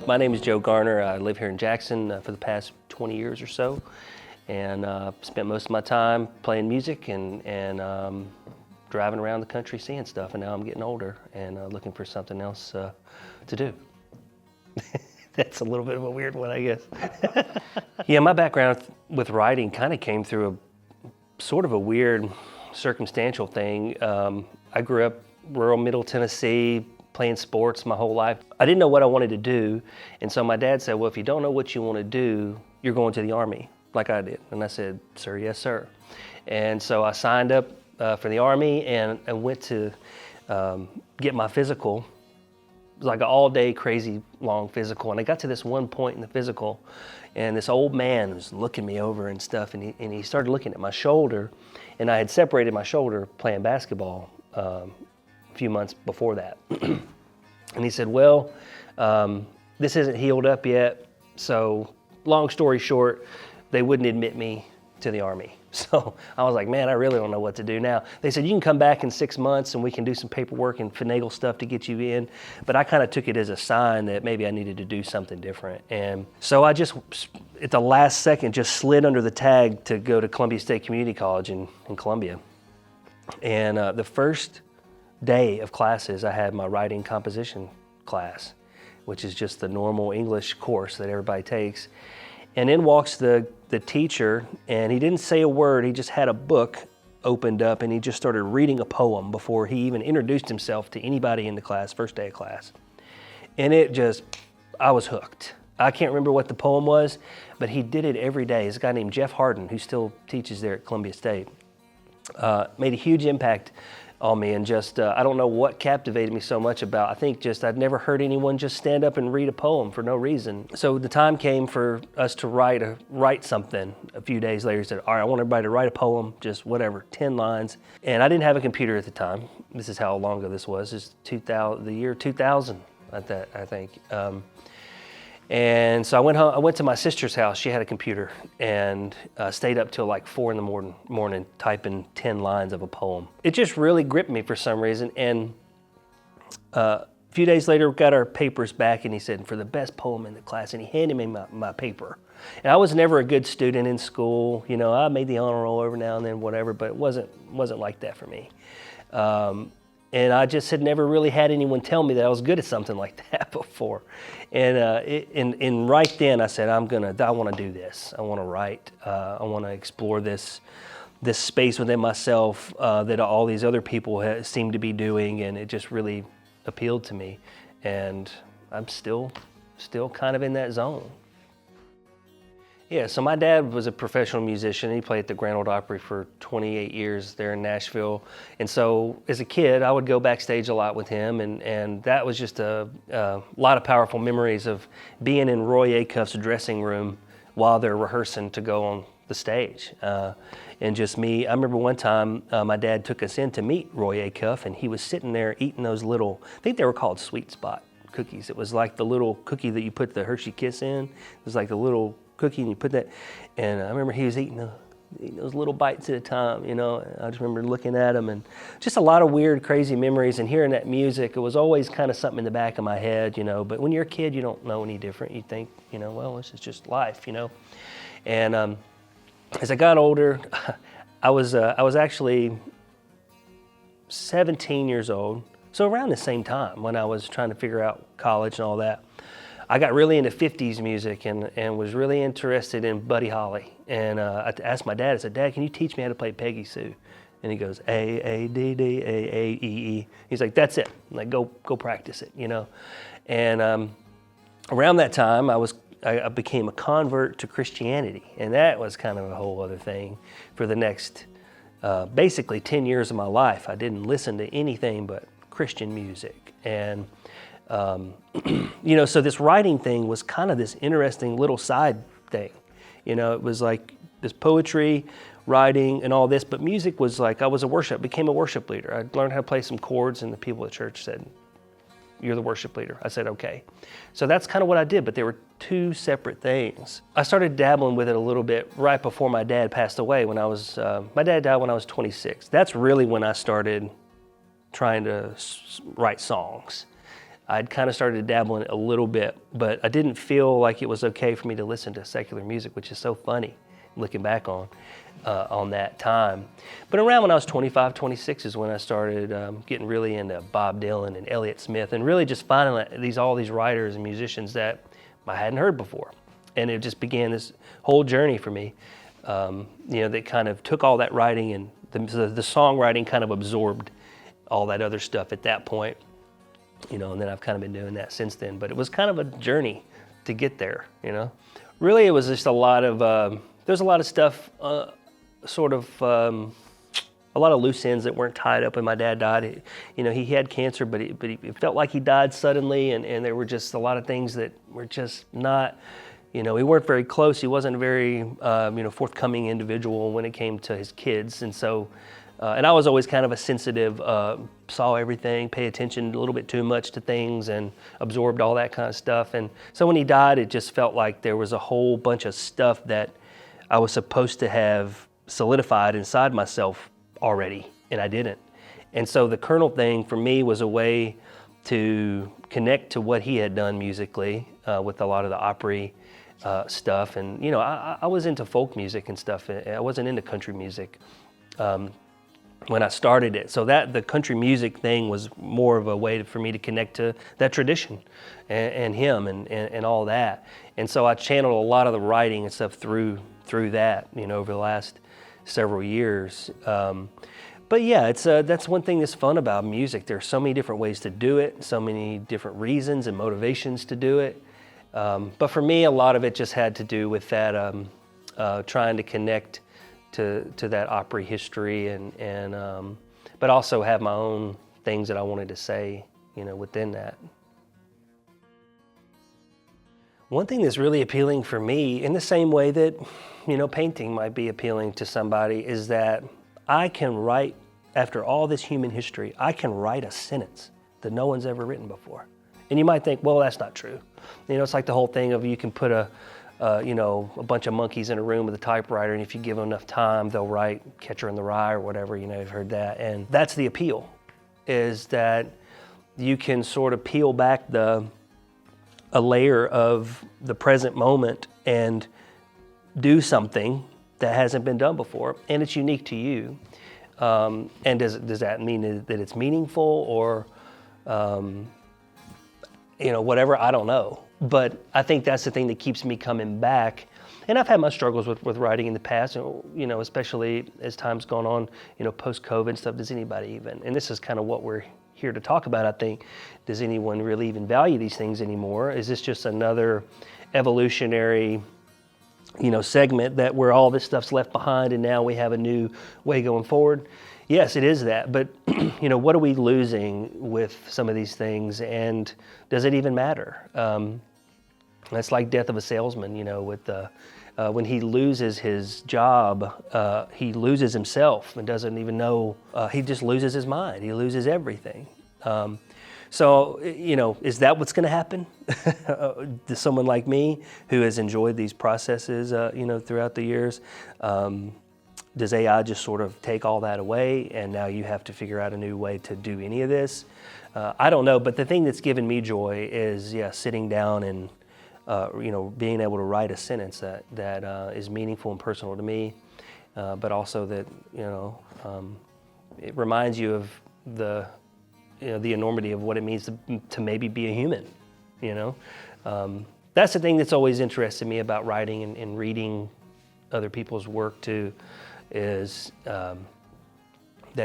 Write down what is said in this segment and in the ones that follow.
My name is Joe Garner. I live here in Jackson for the past 20 years or so, and spent most of my time playing music and driving around the country seeing stuff. And now I'm getting older and looking for something else to do. That's a little bit of a weird one, I guess. Yeah, my background with writing kind of came through a sort of a weird circumstantial thing. I grew up rural Middle Tennessee, playing sports my whole life. I didn't know what I wanted to do, and so my dad said, well, if you don't know what you want to do, you're going to the Army, like I did. And I said, sir, yes, sir. And so I signed up for the Army and went to get my physical. It was like an all-day crazy long physical, and I got to this one point in the physical, and this old man was looking me over and stuff, and he started looking at my shoulder, and I had separated my shoulder playing basketball a few months before that. And he said, well, this isn't healed up yet, so long story short, they wouldn't admit me to the Army. So I was like, man, I really don't know what to do now. They said, you can come back in 6 months and we can do some paperwork and finagle stuff to get you in. But I kind of took it as a sign that maybe I needed to do something different. And so I just, at the last second, just slid under the tag to go to Columbia State Community College in Columbia. And the first day of classes, I had my writing composition class, which is just the normal English course that everybody takes. And in walks the teacher, and he didn't say a word. He just had a book opened up, and he just started reading a poem before he even introduced himself to anybody in the class, first day of class. And I was hooked. I can't remember what the poem was, but he did it every day. This guy named Jeff Hardin, who still teaches there at Columbia State, made a huge impact on me, and just, I don't know what captivated me so much about, I think just I'd never heard anyone just stand up and read a poem for no reason. So the time came for us to write something. A few days later, he said, all right, I want everybody to write a poem, just whatever, 10 lines. And I didn't have a computer at the time. This is how long ago this was. It's the year 2000, I think. And so I went home. I went to my sister's house. She had a computer, and stayed up till like 4 in the morning typing 10 lines of a poem. It just really gripped me for some reason. And a few days later, we got our papers back, and he said, for the best poem in the class, and he handed me my paper. And I was never a good student in school. You know, I made the honor roll every now and then, whatever, but it wasn't like that for me. And I just had never really had anyone tell me that I was good at something like that before. And right then I said, I want to do this. I want to write. I want to explore this space within myself that all these other people seem to be doing, and it just really appealed to me. And I'm still kind of in that zone. Yeah, so my dad was a professional musician. He played at the Grand Ole Opry for 28 years there in Nashville. And so as a kid, I would go backstage a lot with him, and that was just a lot of powerful memories of being in Roy Acuff's dressing room while they're rehearsing to go on the stage. And just me, I remember one time my dad took us in to meet Roy Acuff, and he was sitting there eating those little, I think they were called Sweet Spot cookies. It was like the little cookie that you put the Hershey Kiss in. It was like the little cookie, and you put that, and I remember he was eating those little bites at a time, you know. I just remember looking at him, and just a lot of weird, crazy memories, and hearing that music. It was always kind of something in the back of my head, you know, but when you're a kid, you don't know any different. You think, you know, well, this is just life, you know. And as I got older, I was actually 17 years old, so around the same time when I was trying to figure out college and all that. I got really into 50s music and was really interested in Buddy Holly. And I asked my dad, I said, Dad, can you teach me how to play Peggy Sue? And he goes, A, A, D, D, A, A, E, E. He's like, that's it. I'm like, go practice it, you know. And around that time, I became a convert to Christianity. And that was kind of a whole other thing for the next, basically 10 years of my life. I didn't listen to anything but Christian music. And you know, so this writing thing was kind of this interesting little side thing. You know, it was like this poetry, writing, and all this, but music was like, became a worship leader. I learned how to play some chords, and the people at church said, you're the worship leader. I said, okay. So that's kind of what I did, but they were two separate things. I started dabbling with it a little bit right before my dad passed away. My dad died when I was 26. That's really when I started trying to write songs. I'd kind of started to dabble in it a little bit, but I didn't feel like it was okay for me to listen to secular music, which is so funny looking back on that time. But around when I was 25, 26 is when I started getting really into Bob Dylan and Elliott Smith, and really just finding all these writers and musicians that I hadn't heard before. And it just began this whole journey for me, that kind of took all that writing, and the songwriting kind of absorbed all that other stuff at that point. And then I've kind of been doing that since then. But it was kind of a journey to get there, Really, it was just a lot of, there's a lot of stuff, a lot of loose ends that weren't tied up when my dad died. He had cancer, but it felt like he died suddenly, and there were just a lot of things that were just not, we weren't very close. He wasn't a very, forthcoming individual when it came to his kids. And so, and I was always kind of a sensitive, saw everything, pay attention a little bit too much to things, and absorbed all that kind of stuff. And so when he died, it just felt like there was a whole bunch of stuff that I was supposed to have solidified inside myself already, and I didn't. And so the Kernal thing for me was a way to connect to what he had done musically with a lot of the Opry stuff. And I was into folk music and stuff. I wasn't into country music when I started it. So that the country music thing was more of a way for me to connect to that tradition and him and all that. And so I channeled a lot of the writing and stuff through that, over the last several years. But yeah, that's one thing that's fun about music. There's so many different ways to do it, so many different reasons and motivations to do it. But for me, a lot of it just had to do with that, trying to connect to that Opry history, and but also have my own things that I wanted to say, within that. One thing that's really appealing for me, in the same way that, painting might be appealing to somebody, is that I can write, after all this human history, I can write a sentence that no one's ever written before. And you might think, well, that's not true. It's like the whole thing of you can put a bunch of monkeys in a room with a typewriter, and if you give them enough time, they'll write Catcher in the Rye or whatever, you've heard that. And that's the appeal, is that you can sort of peel back a layer of the present moment and do something that hasn't been done before, and it's unique to you. And does that mean that it's meaningful or, whatever? I don't know. But I think that's the thing that keeps me coming back. And I've had my struggles with writing in the past, especially as time's gone on, post-COVID and stuff. Does anybody even, and this is kind of what we're here to talk about, I think, does anyone really even value these things anymore? Is this just another evolutionary, segment that where all this stuff's left behind and now we have a new way going forward? Yes, it is that, but what are we losing with some of these things, and does it even matter? That's like Death of a Salesman, with when he loses his job, he loses himself and doesn't even know, he just loses his mind, he loses everything. So, is that what's going to happen to someone like me who has enjoyed these processes, throughout the years? Does AI just sort of take all that away, and now you have to figure out a new way to do any of this? I don't know, but the thing that's given me joy is, sitting down and, being able to write a sentence that is meaningful and personal to me, but also that, it reminds you of the enormity of what it means to maybe be a human, That's the thing that's always interested me about writing and reading other people's work too, is that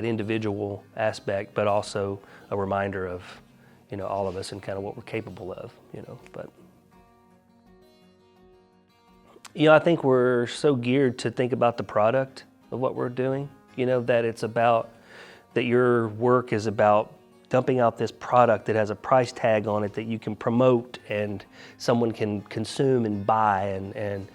individual aspect, but also a reminder of, all of us and kind of what we're capable of, but. I think we're so geared to think about the product of what we're doing, that it's about, that your work is about dumping out this product that has a price tag on it that you can promote and someone can consume and buy. And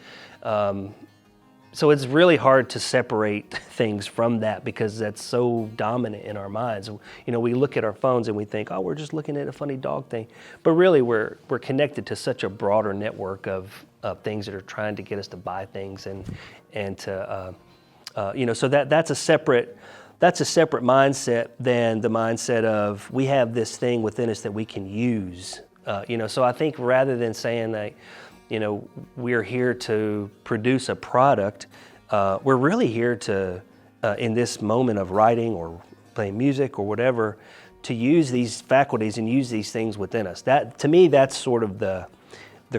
so it's really hard to separate things from that, because that's so dominant in our minds. We look at our phones and we think, oh, we're just looking at a funny dog thing. But really we're connected to such a broader network of things that are trying to get us to buy things and to, so that's that's a separate mindset than the mindset of we have this thing within us that we can use. So I think rather than saying that, we're here to produce a product, we're really here to, in this moment of writing or playing music or whatever, to use these faculties and use these things within us. That, to me, that's sort of the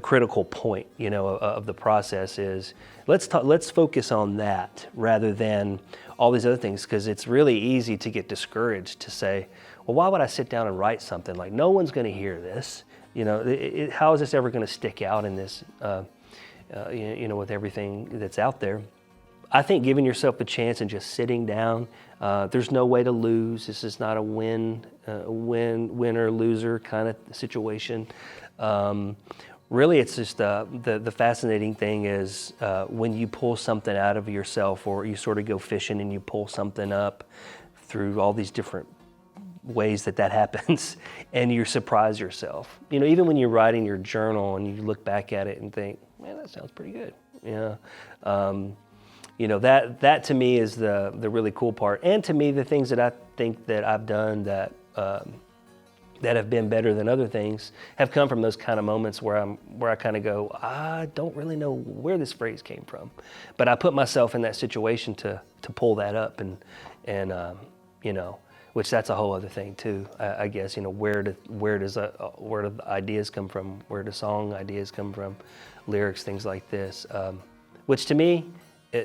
critical point, of the process is let's focus on that rather than all these other things, because it's really easy to get discouraged to say, well, why would I sit down and write something? Like, no one's going to hear this. How is this ever going to stick out in this, with everything that's out there? I think giving yourself a chance and just sitting down, there's no way to lose. This is not a win or loser kind of situation. Really, it's just the fascinating thing is when you pull something out of yourself, or you sort of go fishing and you pull something up through all these different ways that that happens, and you surprise yourself. Even when you're writing your journal and you look back at it and think, man, that sounds pretty good. That to me is the really cool part. And to me, the things that I think that I've done that have been better than other things have come from those kind of moments where I kind of go, I don't really know where this phrase came from, but I put myself in that situation to pull that up and which that's a whole other thing too. I guess where do the ideas come from? Where do song ideas come from? Lyrics, things like this, which to me,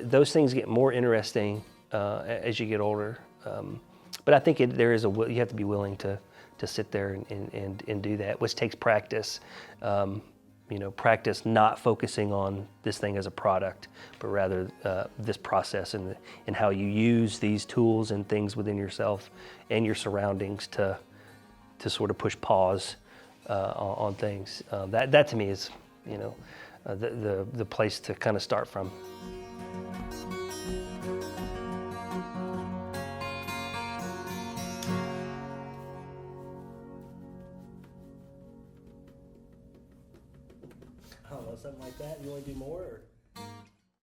those things get more interesting as you get older. But I think you have to be willing to sit there and do that, which takes practice. Practice not focusing on this thing as a product, but rather this process and how you use these tools and things within yourself and your surroundings to sort of push pause on things. That to me is, the place to kind of start from. I don't know, something like that. You want to do more? Or?